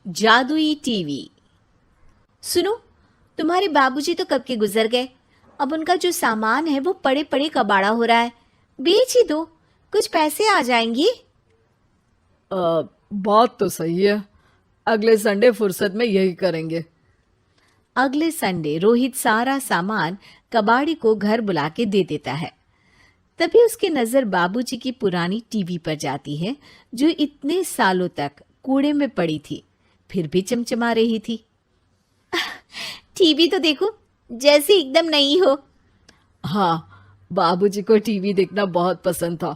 जादुई टीवी। सुनो, तुम्हारे बाबूजी तो कब के गुजर गए। अब उनका जो सामान है वो पड़े पड़े कबाड़ा हो रहा है। बेच ही दो, कुछ पैसे आ जाएंगी। बात तो सही है। अगले संडे फुर्सत में यही करेंगे। अगले संडे रोहित सारा सामान कबाड़ी को घर बुला के दे देता है। तभी उसकी नजर बाबूजी की पुरानी टीवी पर जाती है, जो इतने सालों तक कूड़े में पड़ी थी, फिर भी चमचमा रही थी। टीवी तो देखो, जैसे एकदम नई हो। हाँ, बाबूजी को टीवी देखना बहुत पसंद था।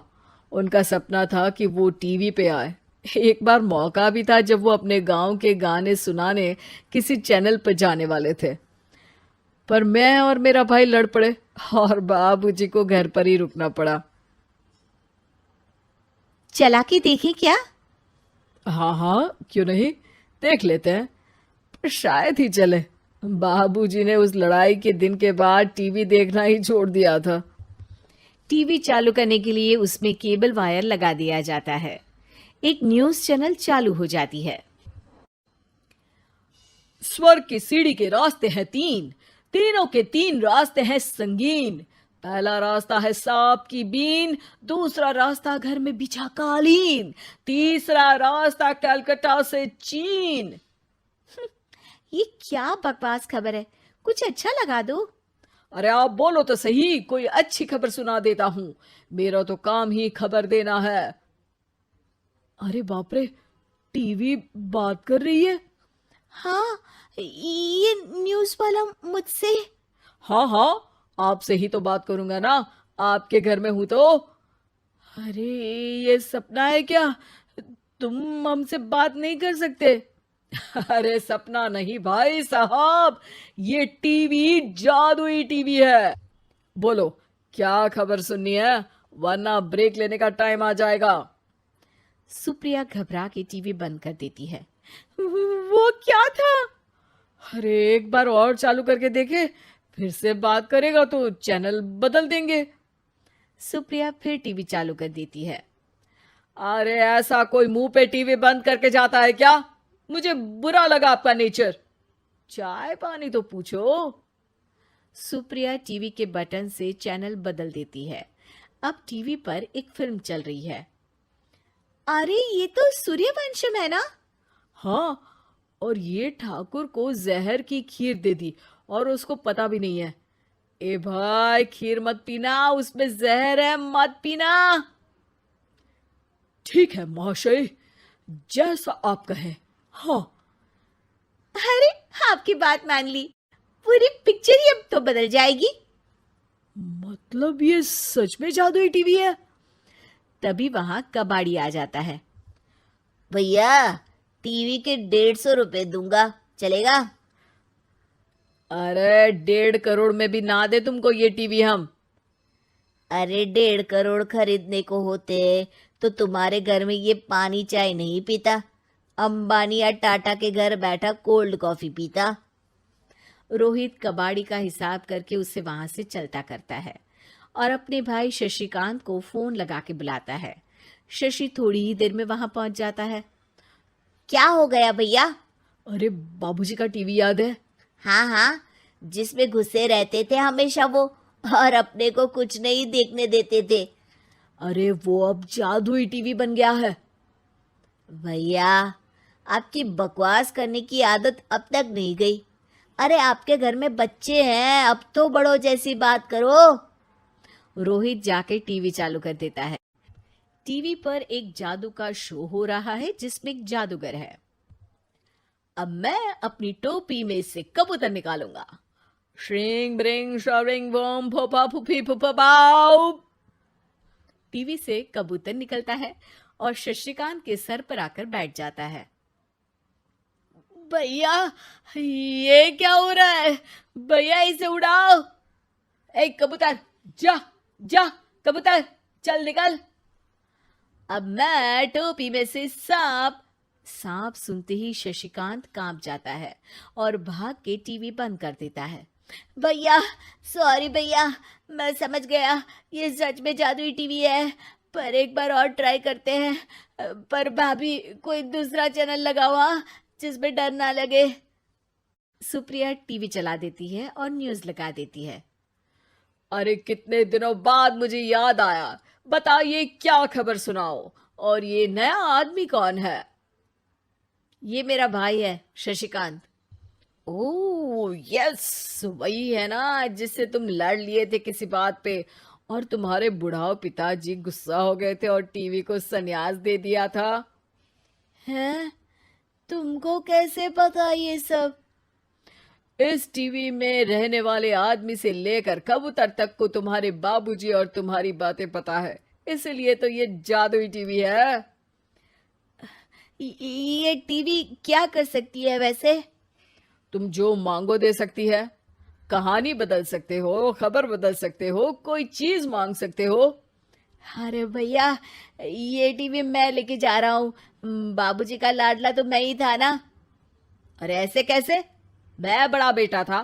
उनका सपना था कि वो टीवी पे आए। एक बार मौका भी था जब वो अपने गांव के गाने सुनाने किसी चैनल पर जाने वाले थे, पर मैं और मेरा भाई लड़ पड़े और बाबूजी को घर पर ही रुकना पड़ा। चला के देखें क्या? हाँ हाँ, क्यों नहीं, देख लेते हैं। पर शायद ही चले। बाबूजी ने उस लड़ाई के दिन के बाद टीवी देखना ही छोड़ दिया था। टीवी चालू करने के लिए उसमें केबल वायर लगा दिया जाता है। एक न्यूज़ चैनल चालू हो जाती है। स्वर्ग की सीढ़ी के रास्ते हैं तीन, तीनों के तीन रास्ते हैं संगीन। पहला रास्ता है सांप की बीन, दूसरा रास्ता घर में बिछा कालीन, तीसरा रास्ता कलकत्ता से चीन। ये क्या बकवास खबर है, कुछ अच्छा लगा दो। अरे आप बोलो तो सही, कोई अच्छी खबर सुना देता हूं। मेरा तो काम ही खबर देना है। अरे बाप रे, टीवी बात कर रही है। हाँ, ये न्यूज़ वाला मुझसे। हाँ हाँ, आपसे ही तो बात करूंगा ना, आपके घर में हूं तो। अरे, ये सपना है क्या? तुम हमसे बात नहीं कर सकते? अरे सपना नहीं भाई साहब, ये टीवी जादुई टीवी है। बोलो, क्या खबर सुननी है, वरना ब्रेक लेने का टाइम आ जाएगा। सुप्रिया घबरा के टीवी बंद कर देती है। वो क्या था? अरे एक बार और चालू करके देखे, फिर से बात करेगा तो चैनल बदल देंगे। सुप्रिया फिर टीवी चालू कर देती है। अरे ऐसा कोई मुंह पे टीवी बंद करके जाता है क्या? मुझे बुरा लगा आपका नेचर। चाय पानी तो पूछो। सुप्रिया टीवी के बटन से चैनल बदल देती है। अब टीवी पर एक फिल्म चल रही है। अरे ये तो सूर्यवंशम है ना? हाँ, और ये ठाकुर को जहर की खीर दे दी और उसको पता भी नहीं है। ए भाई, खीर मत पीना, उसमें जहर है, मत पीना। ठीक है महाशय, जैसा आप कहें। हाँ। अरे, आपकी बात मान ली, पूरी पिक्चर ही अब तो बदल जाएगी। मतलब ये सच में जादुई टीवी है? तभी वहां कबाड़ी आ जाता है। भैया, टीवी के 150 रुपए दूंगा, चलेगा? अरे 1.5 करोड़ में भी ना दे तुमको ये टीवी हम। अरे 1.5 करोड़ खरीदने को होते तो तुम्हारे घर में ये पानी चाय नहीं पीता, अंबानी या टाटा के घर बैठा कोल्ड कॉफी पीता। रोहित कबाड़ी का हिसाब करके उसे वहां से चलता करता है और अपने भाई शशिकांत को फोन लगा के बुलाता है। शशि थोड़ी ही देर में वहां पहुंच जाता है। क्या हो गया भैया? अरे बाबूजी का टीवी याद है? हाँ हाँ, जिसमें घुसे रहते थे हमेशा वो, और अपने को कुछ नहीं देखने देते थे। अरे वो अब जादुई टीवी बन गया है। भैया, आपकी बकवास करने की आदत अब तक नहीं गई। अरे आपके घर में बच्चे हैं, अब तो बड़ों जैसी बात करो। रोहित जाके टीवी चालू कर देता है। टीवी पर एक जादू का शो हो रहा है जिसमें एक जादूगर है। अब मैं अपनी टोपी में से कबूतर निकालूंगा। श्रिंग ब्रिंग शरिंग बम फोपा फुफी फुफा बाउ। टीवी से कबूतर निकलता है और शशिकांत के सर पर आकर बैठ जाता है। भैया, ये क्या हो रहा है? भैया इसे उड़ाओ। ए कबूतर, जा जा, कबूतर चल निकल। अब मैं टोपी में से सांप। सांप सुनते ही शशिकांत कांप जाता है और भाग के टीवी बंद कर देता है। भैया, सॉरी भैया, मैं समझ गया ये सच में जादुई टीवी है, पर एक बार और ट्राई करते हैं। पर भाभी, कोई दूसरा चैनल लगाओ। हाँ, जिसमें डर ना लगे। सुप्रिया टीवी चला देती है और न्यूज लगा देती है। अरे कितने दिनों बाद मुझे याद आया, बताइए क्या खबर सुनाओ। और ये नया आदमी कौन है? ये मेरा भाई है शशिकांत। ओह यस, वही है ना जिससे तुम लड़ लिए थे किसी बात पे, और तुम्हारे बुढ़ाओ पिताजी गुस्सा हो गए थे और टीवी को संन्यास दे दिया था। हैं? तुमको कैसे पता ये सब? इस टीवी में रहने वाले आदमी से लेकर कबूतर तक को तुम्हारे बाबूजी और तुम्हारी बातें पता है, इसलिए तो ये जादुई टीवी है। ये टीवी क्या कर सकती है वैसे? तुम जो मांगो दे सकती है। कहानी बदल सकते हो, खबर बदल सकते हो, कोई चीज मांग सकते हो। अरे भैया, ये टीवी मैं लेके जा रहा हूँ। बाबूजी का लाडला तो मैं ही था ना। अरे ऐसे कैसे? मैं बड़ा बेटा था,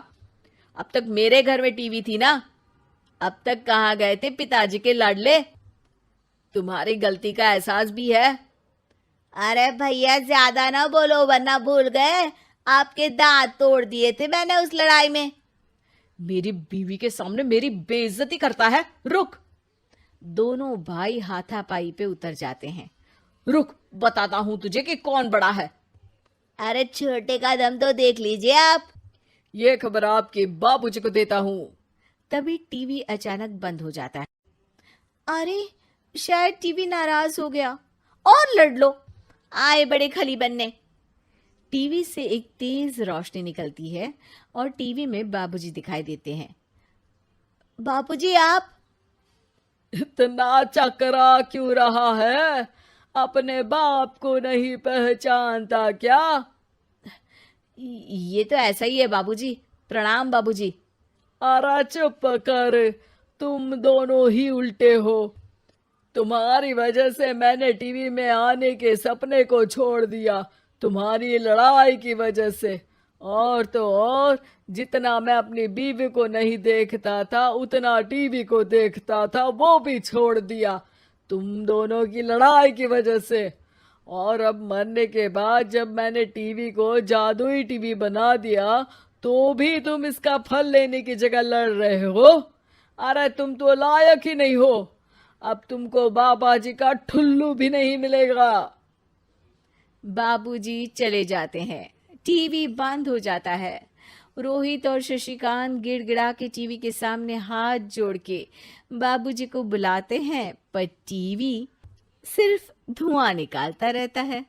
अब तक मेरे घर में टीवी थी ना। अब तक कहाँ गए थे पिताजी के लाडले? तुम्हारी गलती का एहसास भी है। अरे भैया, ज्यादा ना बोलो वरना भूल गए आपके दांत तोड़ दिए थे मैंने उस लड़ाई में। मेरी बीवी के सामने मेरी बेइज्जती करता है। रुक। दोनों भाई हाथापाई पे उतर जाते हैं। रुक, बताता हूं तुझे कि कौन बड़ा है। अरे छोटे का दम तो देख लीजिए आप। ये खबर आपके बाबूजी को देता हूं। तभी टीवी अचानक बंद हो जाता है। अरे शायद टीवी नाराज हो गया। और लड़ लो, आए बड़े खली बनने। टीवी से एक तेज रोशनी निकलती है और टीवी में बाबूजी दिखाई देते हैं। बाबूजी आप? इतना चकरा क्यों रहा है? अपने बाप को नहीं पहचानता क्या? ये तो ऐसा ही है बाबूजी। प्रणाम बाबूजी। अरे चुप कर, तुम दोनों ही उल्टे हो। तुम्हारी वजह से मैंने टीवी में आने के सपने को छोड़ दिया, तुम्हारी लड़ाई की वजह से। और तो और, जितना मैं अपनी बीवी को नहीं देखता था उतना टीवी को देखता था, वो भी छोड़ दिया तुम दोनों की लड़ाई की वजह से। और अब मरने के बाद जब मैंने टीवी को जादुई टीवी बना दिया तो भी तुम इसका फल लेने की जगह लड़ रहे हो। अरे तुम तो लायक ही नहीं हो। अब तुमको बाबा जी का ठुल्लू भी नहीं मिलेगा। बाबूजी चले जाते हैं। टीवी बंद हो जाता है। रोहित और शशिकांत गिड़गिड़ा के टीवी के सामने हाथ जोड़ के बाबूजी को बुलाते हैं, पर टीवी सिर्फ धुआं निकालता रहता है।